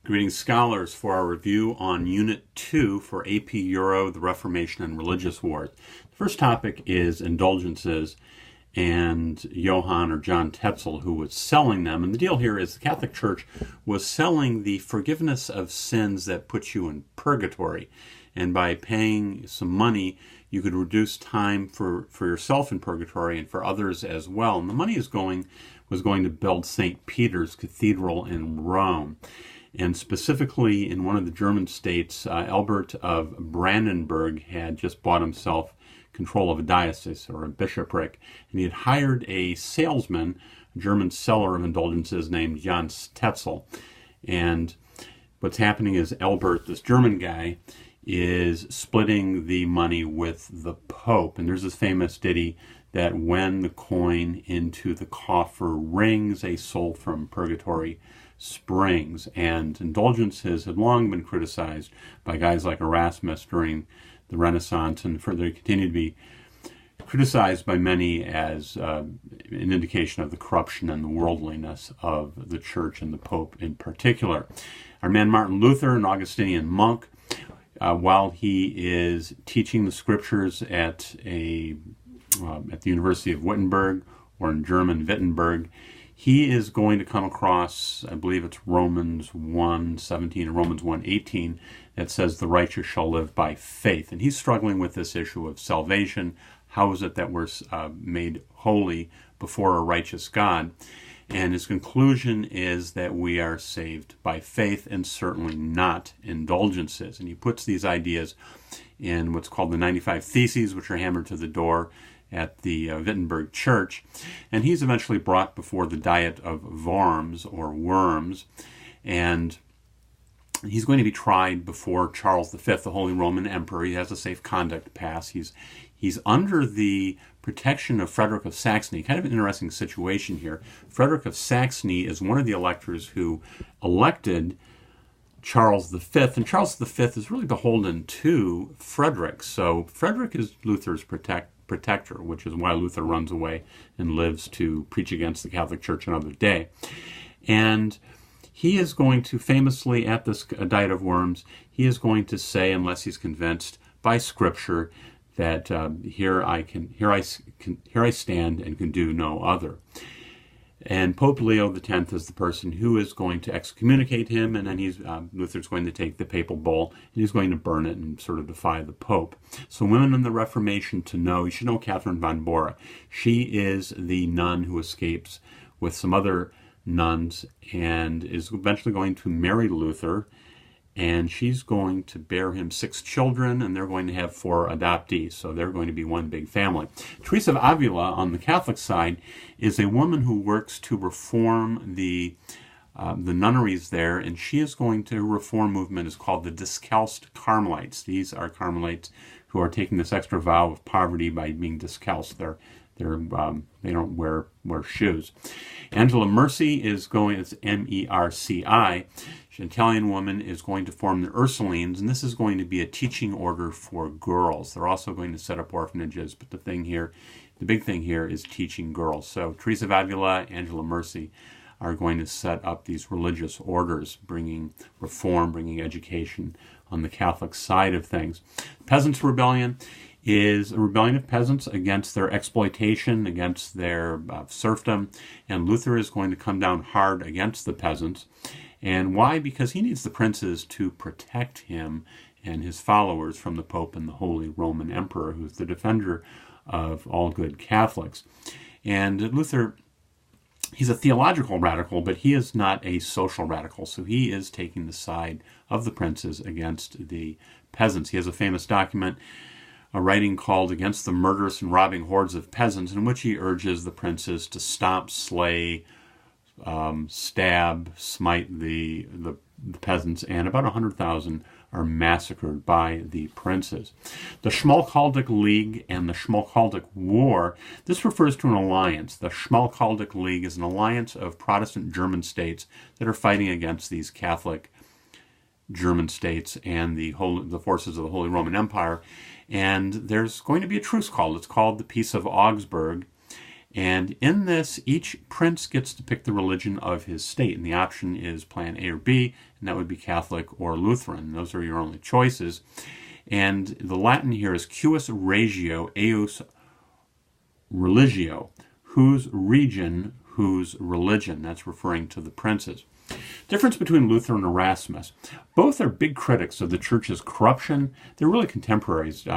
Greetings, scholars, for our review on Unit 2 for AP Euro, the Reformation and Religious Wars. The first topic is indulgences and Johann or John Tetzel, who was selling them. And the deal here is the Catholic Church was selling the forgiveness of sins that put you in purgatory. And by paying some money, you could reduce time for yourself in purgatory and for others as well. And the money was going to build St. Peter's Cathedral in Rome. And specifically in one of the German states, Albert of Brandenburg had just bought himself control of a diocese or a bishopric, and he had hired a salesman, a German seller of indulgences named John Tetzel. And what's happening is Albert, this German guy, is splitting the money with the Pope. And there's this famous ditty that when the coin into the coffer rings, a soul from purgatory springs. And indulgences had long been criticized by guys like Erasmus during the Renaissance, and further continue to be criticized by many as an indication of the corruption and the worldliness of the Church and the Pope in particular. Our man Martin Luther, an Augustinian monk, while he is teaching the scriptures at the University of Wittenberg, or in German Wittenberg, he is going to come across, I believe it's Romans 1:17 and Romans 1:18, that says the righteous shall live by faith. And he's struggling with this issue of salvation. How is it that we're made holy before a righteous God? And his conclusion is that we are saved by faith and certainly not indulgences. And he puts these ideas in what's called the 95 Theses, which are hammered to the door at the Wittenberg Church. And he's eventually brought before the Diet of Worms, or Worms, and he's going to be tried before Charles V, the Holy Roman Emperor. He has a safe conduct pass. He's under the protection of Frederick of Saxony. Kind of an interesting situation here. Frederick of Saxony is one of the electors who elected Charles V, and Charles V is really beholden to Frederick. So Frederick is Luther's protector, which is why Luther runs away and lives to preach against the Catholic Church another day. And he is going to famously, at this Diet of Worms, he is going to say, unless he's convinced by Scripture, that here I stand and can do no other. And Pope Leo X is the person who is going to excommunicate him, and then Luther's going to take the papal bull and he's going to burn it and sort of defy the Pope. So women in the Reformation to know, you should know Catherine von Bora. She is the nun who escapes with some other nuns and is eventually going to marry Luther, and she's going to bear him 6 children, and they're going to have 4 adoptees, so they're going to be one big family. Teresa of Avila, on the Catholic side, is a woman who works to reform the nunneries there, and she is going to, her reform movement is called the Discalced Carmelites. These are Carmelites who are taking this extra vow of poverty by being discalced. They don't wear shoes. Angela Mercy is going, it's M-E-R-C-I, an Italian woman, is going to form the Ursulines, and this is going to be a teaching order for girls. They're also going to set up orphanages, but the big thing here is teaching girls. So Teresa of Avila, Angela Mercy are going to set up these religious orders, bringing reform, bringing education on the Catholic side of things. Peasants' Rebellion is a rebellion of peasants against their exploitation, against their serfdom, and Luther is going to come down hard against the peasants. And why? Because he needs the princes to protect him and his followers from the Pope and the Holy Roman Emperor, who's the defender of all good Catholics. And Luther, he's a theological radical, but he is not a social radical, so he is taking the side of the princes against the peasants. He has a famous document, a writing called Against the Murderous and Robbing Hordes of Peasants, in which he urges the princes to stop, slay, stab, smite the peasants, and about 100,000 are massacred by the princes. The Schmalkaldic League and the Schmalkaldic War, this refers to an alliance. The Schmalkaldic League is an alliance of Protestant German states that are fighting against these Catholic German states and the forces of the Holy Roman Empire. And there's going to be a truce called. It's called the Peace of Augsburg. And in this, each prince gets to pick the religion of his state, and the option is plan A or B, and that would be Catholic or Lutheran. Those are your only choices. And the Latin here is Quis regio eius religio, whose region, whose religion. That's referring to the princes. Difference between Luther and Erasmus. Both are big critics of the church's corruption. They're really contemporaries,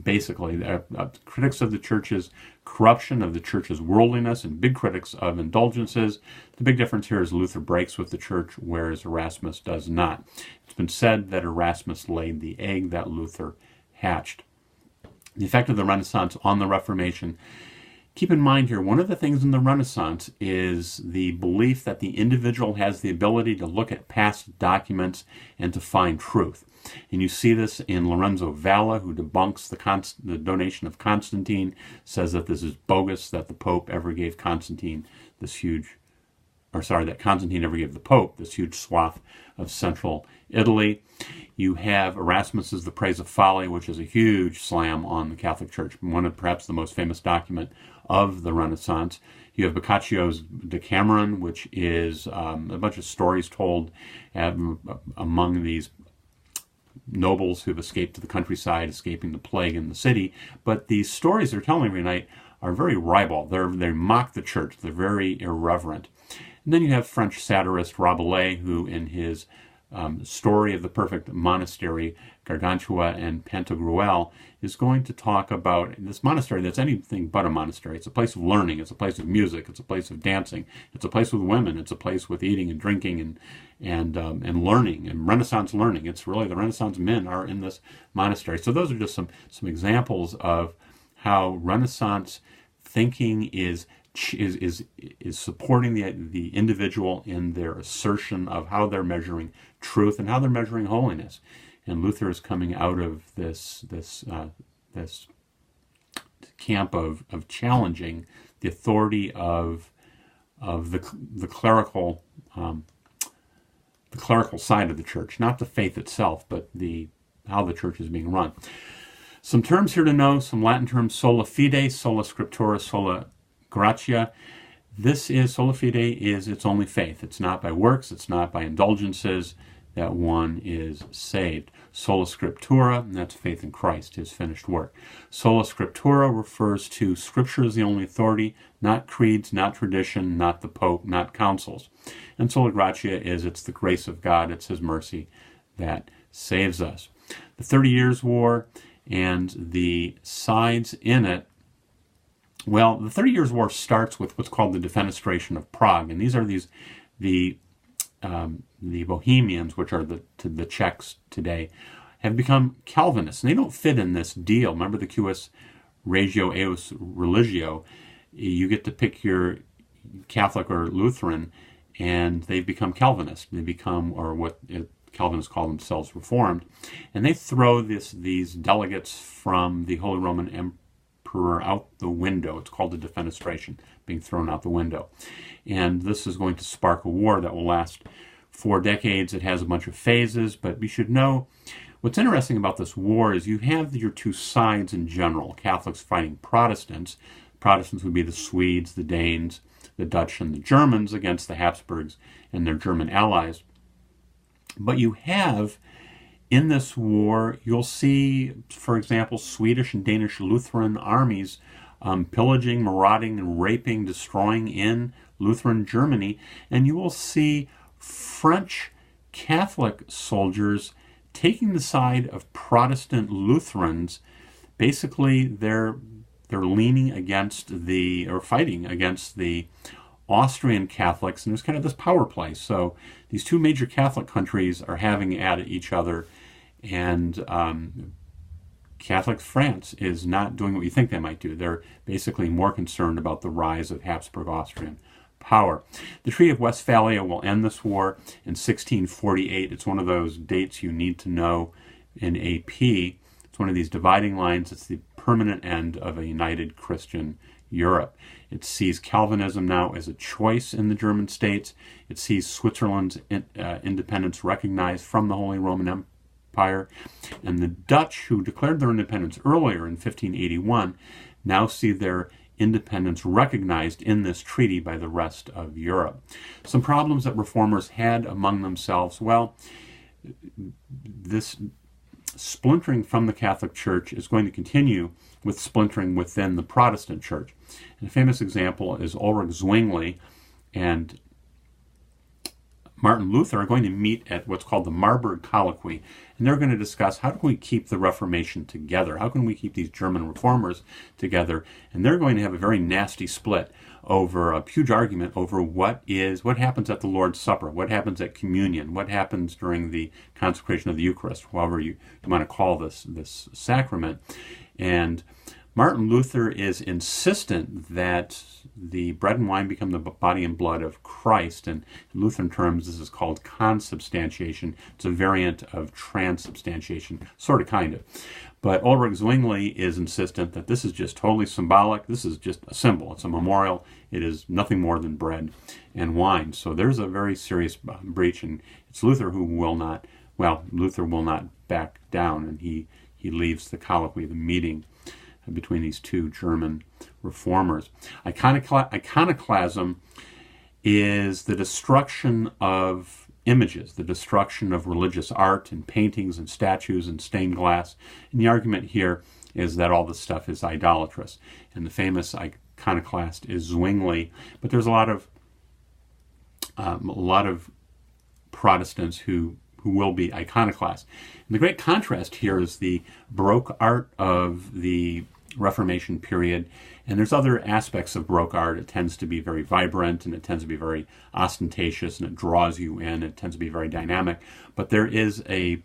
basically. They're critics of the church's corruption, of the church's worldliness, and big critics of indulgences. The big difference here is Luther breaks with the church, whereas Erasmus does not. It's been said that Erasmus laid the egg that Luther hatched. The effect of the Renaissance on the Reformation. Keep in mind here, one of the things in the Renaissance is the belief that the individual has the ability to look at past documents and to find truth. And you see this in Lorenzo Valla, who debunks the donation of Constantine, says that this is bogus, that the Pope ever gave Constantine this huge, that Constantine ever gave the Pope this huge swath of central Italy. You have Erasmus's The Praise of Folly, which is a huge slam on the Catholic Church, one of perhaps the most famous document of the Renaissance. You have Boccaccio's Decameron, which is a bunch of stories told among these nobles who've escaped to the countryside, escaping the plague in the city. But these stories they're telling every night are very ribald. They mock the church. They're very irreverent. And then you have French satirist Rabelais, who in his story of the perfect monastery, Gargantua and Pantagruel, is going to talk about this monastery that's anything but a monastery. It's a place of learning. It's a place of music. It's a place of dancing. It's a place with women. It's a place with eating and drinking and learning and Renaissance learning. It's really the Renaissance men are in this monastery. So those are just some examples of how Renaissance thinking is supporting the individual in their assertion of how they're measuring truth and how they're measuring holiness. And Luther is coming out of this camp of challenging the authority of the clerical side of the church, not the faith itself, but how the church is being run. Some terms here to know, some Latin terms: sola fide, sola scriptura, sola gratia. This is, sola fide is it's only faith. It's not by works, it's not by indulgences that one is saved. Sola scriptura, and that's faith in Christ, his finished work. Sola scriptura refers to Scripture as the only authority, not creeds, not tradition, not the Pope, not councils. And sola gratia is it's the grace of God, it's his mercy that saves us. The 30 Years' War and the sides in it. Well, the 30 Years' War starts with what's called the Defenestration of Prague, and these are the Bohemians, which are the Czechs today, have become Calvinists, and they don't fit in this deal. Remember the Quis regio eius religio? You get to pick your Catholic or Lutheran, and they've become Calvinists. They become, or what Calvinists call themselves, Reformed, and they throw these delegates from the Holy Roman Emperor out the window. It's called the Defenestration, being thrown out the window. And this is going to spark a war that will last 4 decades. It has a bunch of phases, but we should know what's interesting about this war is you have your two sides in general. Catholics fighting Protestants. Protestants would be the Swedes, the Danes, the Dutch, and the Germans against the Habsburgs and their German allies. But you have, in this war, you'll see, for example, Swedish and Danish Lutheran armies pillaging, marauding, and raping, destroying in Lutheran Germany. And you will see French Catholic soldiers taking the side of Protestant Lutherans. Basically, they're leaning against or fighting against the Austrian Catholics, and there's kind of this power play. So these two major Catholic countries are having at each other, and Catholic France is not doing what you think they might do. They're basically more concerned about the rise of Habsburg Austrian power. The Treaty of Westphalia will end this war in 1648. It's one of those dates you need to know in AP. It's one of these dividing lines. It's the permanent end of a united Christian Europe. It sees Calvinism now as a choice in the German states. It sees Switzerland's independence recognized from the Holy Roman Empire. And the Dutch, who declared their independence earlier in 1581, now see their independence recognized in this treaty by the rest of Europe. Some problems that reformers had among themselves, well, this splintering from the Catholic Church is going to continue with splintering within the Protestant Church. And a famous example is Ulrich Zwingli and Martin Luther are going to meet at what's called the Marburg Colloquy, and they're going to discuss how can we keep the Reformation together? How can we keep these German reformers together? And they're going to have a very nasty split over a huge argument over what happens at the Lord's Supper, what happens at communion, what happens during the consecration of the Eucharist, however you want to call this sacrament. And Martin Luther is insistent that the bread and wine become the body and blood of Christ, and in Lutheran terms this is called consubstantiation. It's a variant of transubstantiation, sort of, kind of. But Ulrich Zwingli is insistent that this is just totally symbolic. This is just a symbol. It's a memorial. It is nothing more than bread and wine. So there's a very serious breach, and it's Luther who will not back down, and he leaves the colloquy, the meeting between these two German reformers. Iconoclasm is the destruction of images, the destruction of religious art and paintings and statues and stained glass. And the argument here is that all this stuff is idolatrous. And the famous iconoclast is Zwingli. But there's a lot of Protestants who will be iconoclasts. And the great contrast here is the Baroque art of the Reformation period, and there's other aspects of Baroque art. It tends to be very vibrant, and it tends to be very ostentatious, and it draws you in. It tends to be very dynamic. But there is a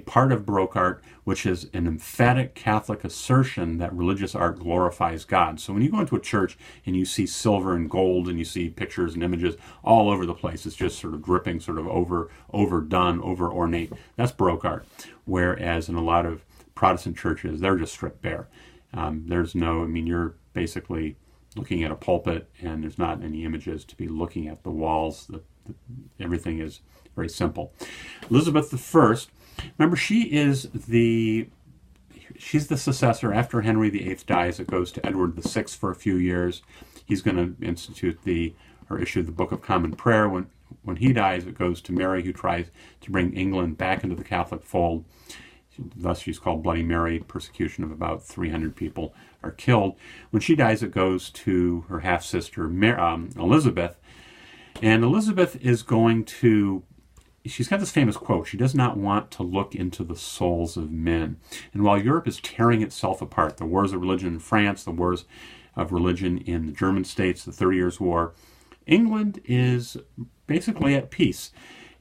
part of Baroque art which is an emphatic Catholic assertion that religious art glorifies God. So when you go into a church and you see silver and gold and you see pictures and images all over the place, it's just sort of dripping, sort of overdone, over ornate. That's Baroque art. Whereas in a lot of Protestant churches, they're just stripped bare. You're basically looking at a pulpit and there's not any images to be looking at. The walls, everything is very simple. Elizabeth I, remember, she's the successor after Henry VIII dies. It goes to Edward VI for a few years. He's going to issue the Book of Common Prayer. When he dies, it goes to Mary, who tries to bring England back into the Catholic fold. Thus, she's called Bloody Mary. Persecution of about 300 people are killed. When she dies, it goes to her half-sister, Elizabeth. And Elizabeth is she's got this famous quote: she does not want to look into the souls of men. And while Europe is tearing itself apart, the wars of religion in France, the wars of religion in the German states, the 30 Years' War, England is basically at peace.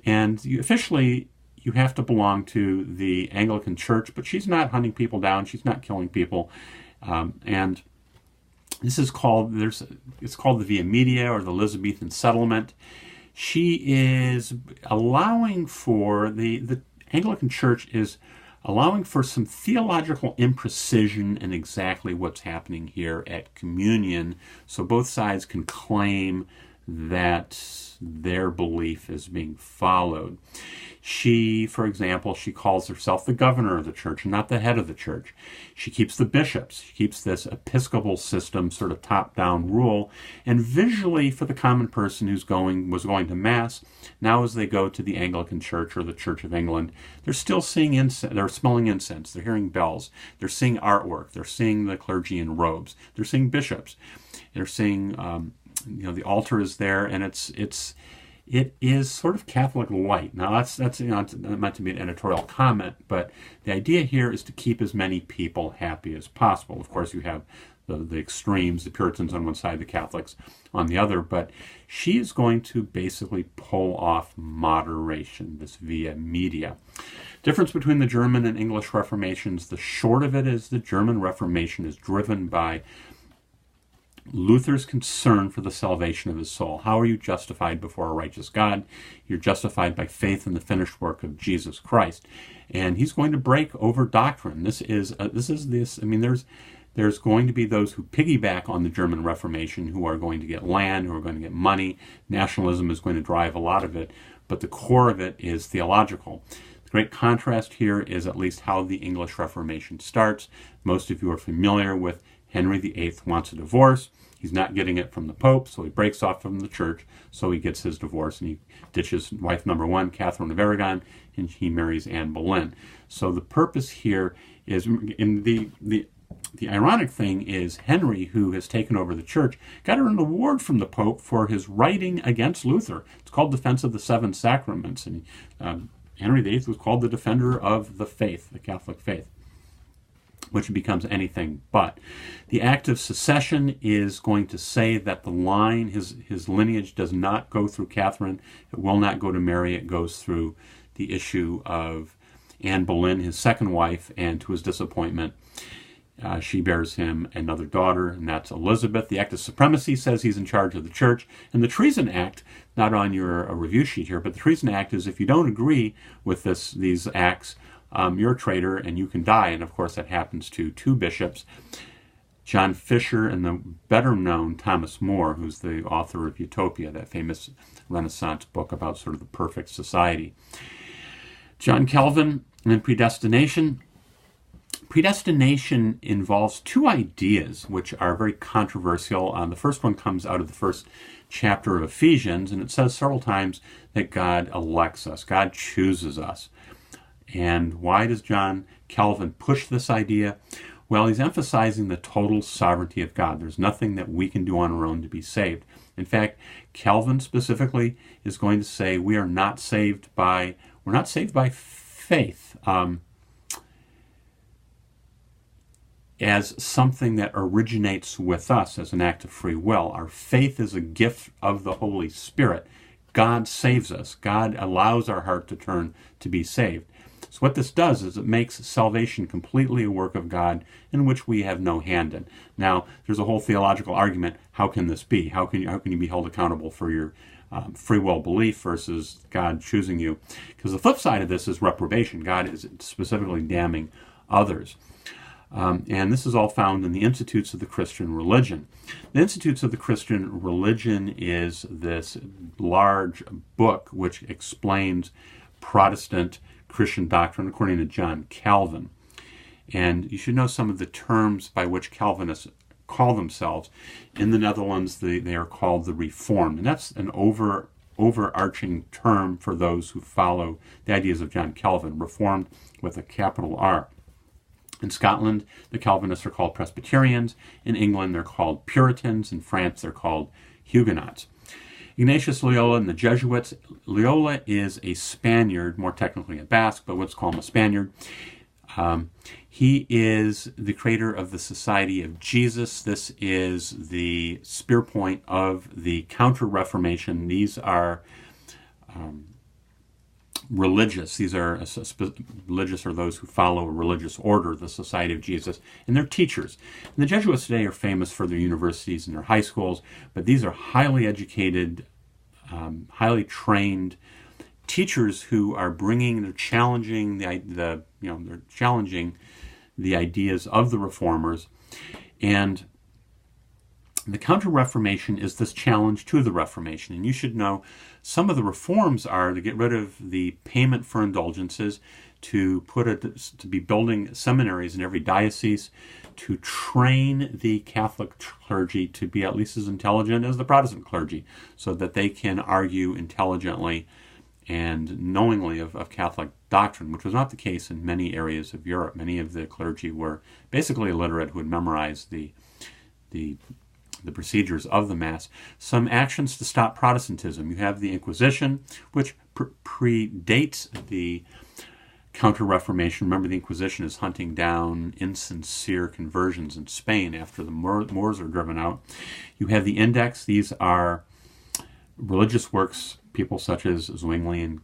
And officially, you have to belong to the Anglican Church, but she's not hunting people down. She's not killing people. And this is called, it's called the Via Media, or the Elizabethan settlement. She is allowing for, the Anglican Church is allowing for some theological imprecision in exactly what's happening here at communion, so both sides can claim that their belief is being followed. She, for example, she calls herself the governor of the church, not the head of the church. She keeps the bishops. She keeps this episcopal system, sort of top-down rule. And visually, for the common person was going to Mass, now as they go to the Anglican Church or the Church of England, they're still seeing incense. They're smelling incense. They're hearing bells. They're seeing artwork. They're seeing the clergy in robes. They're seeing bishops. They're seeing, the altar is there, and it is sort of Catholic light. Now, that's not meant to be an editorial comment, but the idea here is to keep as many people happy as possible. Of course, you have the extremes, the Puritans on one side, the Catholics on the other, but she is going to basically pull off moderation, this Via Media. Difference between the German and English Reformations, the short of it is the German Reformation is driven by Luther's concern for the salvation of his soul. How are you justified before a righteous God? You're justified by faith in the finished work of Jesus Christ. And he's going to break over doctrine. There's going to be those who piggyback on the German Reformation, who are going to get land, who are going to get money. Nationalism is going to drive a lot of it, but the core of it is theological. The great contrast here is at least how the English Reformation starts. Most of you are familiar with Henry VIII wants a divorce. He's not getting it from the Pope, so he breaks off from the church, so he gets his divorce, and he ditches wife number one, Catherine of Aragon, and he marries Anne Boleyn. So the purpose here is, in the ironic thing is, Henry, who has taken over the church, got an award from the Pope for his writing against Luther. It's called Defense of the Seven Sacraments, and Henry VIII was called the defender of the faith, the Catholic faith, which becomes anything but. The Act of Secession is going to say that the line, his lineage does not go through Catherine. It will not go to Mary. It goes through the issue of Anne Boleyn, his second wife, and to his disappointment, she bears him another daughter, and that's Elizabeth. The Act of Supremacy says he's in charge of the church. And the Treason Act, not on your review sheet here, but the Treason Act is, if you don't agree with these acts, you're a traitor and you can die. And of course that happens to two bishops, John Fisher and the better known Thomas More, who's the author of Utopia, that famous Renaissance book about sort of the perfect society. John Calvin and predestination. Predestination involves two ideas which are very controversial. The first one comes out of the first chapter of Ephesians, and it says several times that God elects us, God chooses us. And why does John Calvin push this idea? Well, he's emphasizing the total sovereignty of God. There's nothing that we can do on our own to be saved. In fact, Calvin specifically is going to say we're not saved by faith as something that originates with us as an act of free will. Our faith is a gift of the Holy Spirit. God saves us. God allows our heart to turn to be saved. So what this does is it makes salvation completely a work of God in which we have no hand in. Now, there's a whole theological argument. How can this be? How can you be held accountable for your free will belief versus God choosing you? Because the flip side of this is reprobation. God is specifically damning others. And this is all found in the Institutes of the Christian Religion. The Institutes of the Christian Religion is this large book which explains Protestant Christian doctrine according to John Calvin. And you should know some of the terms by which Calvinists call themselves. In the Netherlands, they are called the Reformed. And that's an overarching term for those who follow the ideas of John Calvin, Reformed with a capital R. In Scotland, the Calvinists are called Presbyterians. In England, they're called Puritans. In France, they're called Huguenots. Ignatius Loyola and the Jesuits. Loyola is a Spaniard, more technically a Basque, but let's call him a Spaniard. He is the creator of the Society of Jesus. This is the spear point of the Counter-Reformation. These are religious. These are religious, are those who follow a religious order, the Society of Jesus, and they're teachers. And the Jesuits today are famous for their universities and their high schools, but these are highly educated, highly trained teachers who are they're challenging they're challenging the ideas of the Reformers. And the Counter-Reformation is this challenge to the Reformation. And you should know some of the reforms are to get rid of the payment for indulgences, to be building seminaries in every diocese, to train the Catholic clergy to be at least as intelligent as the Protestant clergy, so that they can argue intelligently and knowingly of Catholic doctrine, which was not the case in many areas of Europe. Many of the clergy were basically illiterate who had memorized the procedures of the Mass. Some actions to stop Protestantism. You have the Inquisition, which predates the Counter-Reformation. Remember, the Inquisition is hunting down insincere conversions in Spain after the Moors are driven out. You have the Index. These are religious works, people such as Zwingli and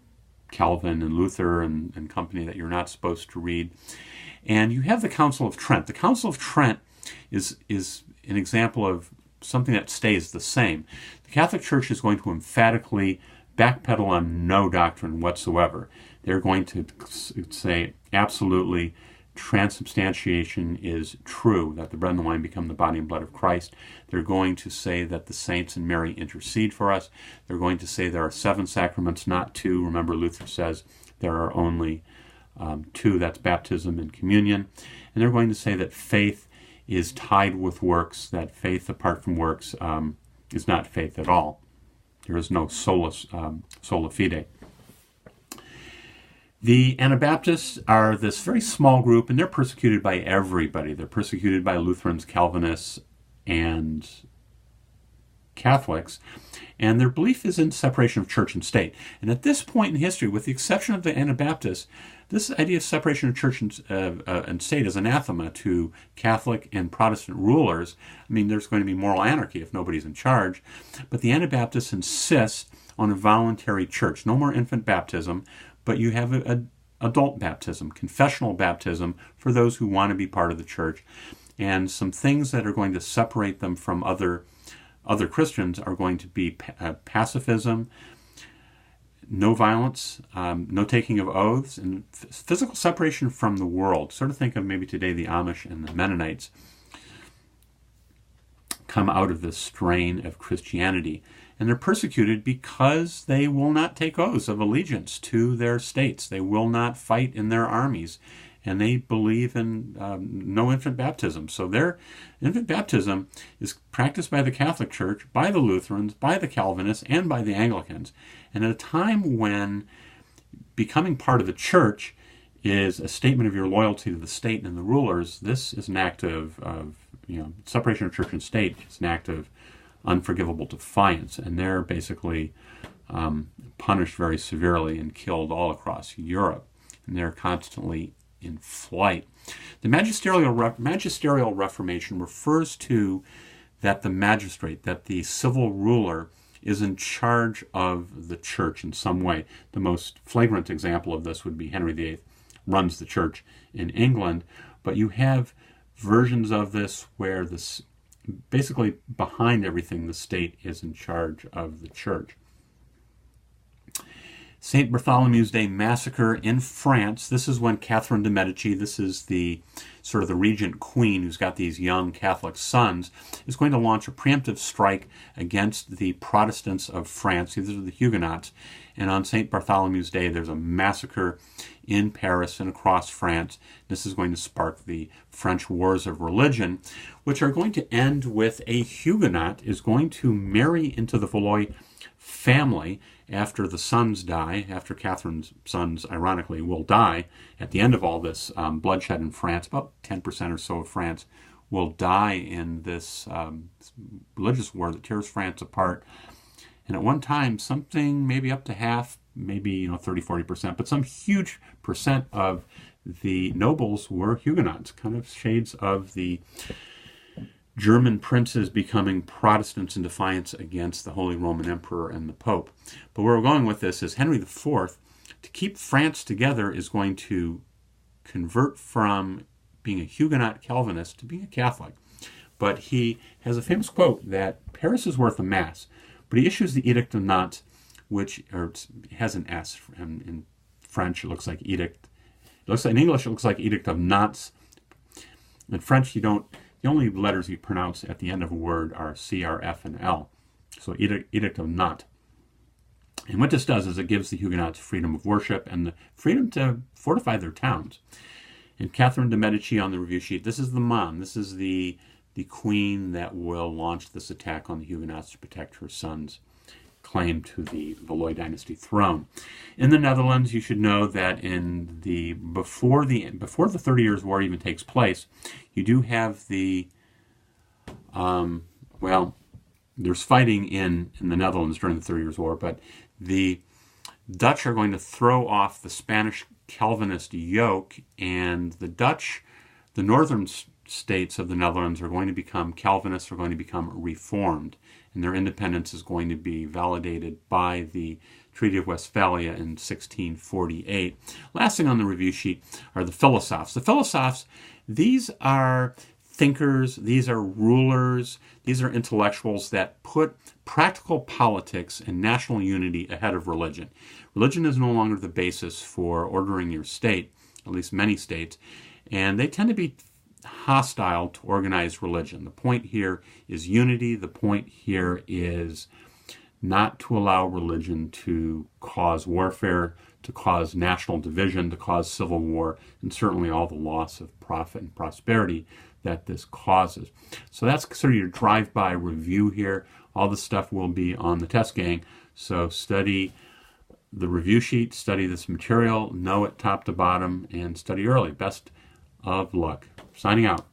Calvin and Luther and company, that you're not supposed to read. And you have the Council of Trent. The Council of Trent is an example of something that stays the same. The Catholic Church is going to emphatically backpedal on no doctrine whatsoever. They're going to say absolutely transubstantiation is true, that the bread and the wine become the body and blood of Christ. They're going to say that the saints and Mary intercede for us. They're going to say there are 7 sacraments, not 2. Remember, Luther says there are only 2, that's baptism and communion. And they're going to say that faith is tied with works, that faith apart from works is not faith at all. There is no sola fide. The Anabaptists are this very small group, and they're persecuted by everybody. They're persecuted by Lutherans, Calvinists, and Catholics, and their belief is in separation of church and state. And at this point in history, with the exception of the Anabaptists, this idea of separation of church and state is anathema to Catholic and Protestant rulers. I mean, there's going to be moral anarchy if nobody's in charge. But the Anabaptists insist on a voluntary church. No more infant baptism, but you have an adult baptism, confessional baptism for those who want to be part of the church. And some things that are going to separate them from other Christians are going to be pacifism, no violence, no taking of oaths, and physical separation from the world. Sort of think of maybe today the Amish and the Mennonites come out of this strain of Christianity. And they're persecuted because they will not take oaths of allegiance to their states. They will not fight in their armies. And they believe in no infant baptism. So their infant baptism is practiced by the Catholic Church, by the Lutherans, by the Calvinists, and by the Anglicans. And at a time when becoming part of the church is a statement of your loyalty to the state and the rulers, this is an act of separation of church and state. It's an act of unforgivable defiance. And they're basically punished very severely and killed all across Europe. And they're constantly in flight. The magisterial Reformation refers to that the magistrate, that the civil ruler, is in charge of the church in some way. The most flagrant example of this would be Henry VIII runs the church in England, but you have versions of this where this basically behind everything the state is in charge of the church. St. Bartholomew's Day massacre in France. This is when Catherine de' Medici, this is the sort of the regent queen who's got these young Catholic sons, is going to launch a preemptive strike against the Protestants of France. These are the Huguenots. And on St. Bartholomew's Day, there's a massacre in Paris and across France. This is going to spark the French Wars of Religion, which are going to end with a Huguenot is going to marry into the Valois family after the sons die, after Catherine's sons, ironically, will die at the end of all this bloodshed in France. About 10% or so of France will die in this religious war that tears France apart. And at one time, something maybe up to half, maybe 30, 40%, but some huge percent of the nobles were Huguenots, kind of shades of the German princes becoming Protestants in defiance against the Holy Roman Emperor and the Pope. But where we're going with this is Henry IV, to keep France together, is going to convert from being a Huguenot Calvinist to being a Catholic. But he has a famous quote that Paris is worth a mass, but he issues the Edict of Nantes, which has an S. In French, it looks like edict. In English, it looks like Edict of Nantes. In French, the only letters you pronounce at the end of a word are C, R, F, and L. So Edict of Nantes. And what this does is it gives the Huguenots freedom of worship and the freedom to fortify their towns. And Catherine de' Medici on the review sheet, this is the mom. This is the queen that will launch this attack on the Huguenots to protect her son's claim to the Valois dynasty throne. In the Netherlands, you should know that before the 30 Years' War even takes place, you do have there's fighting in the Netherlands during the 30 Years' War, but the Dutch are going to throw off the Spanish Calvinist yoke, and the northern states of the Netherlands are going to become Calvinists, are going to become Reformed, and their independence is going to be validated by the Treaty of Westphalia in 1648. Last thing on the review sheet are the Philosophes. The Philosophes, these are thinkers, these are rulers, these are intellectuals that put practical politics and national unity ahead of religion. Religion is no longer the basis for ordering your state, at least many states, and they tend to be hostile to organized religion. The point here is unity. The point here is not to allow religion to cause warfare, to cause national division, to cause civil war, and certainly all the loss of profit and prosperity that this causes. So that's sort of your drive-by review here. All this stuff will be on the test gang. So study the review sheet, study this material, know it top to bottom, and study early. Best of luck. Signing out.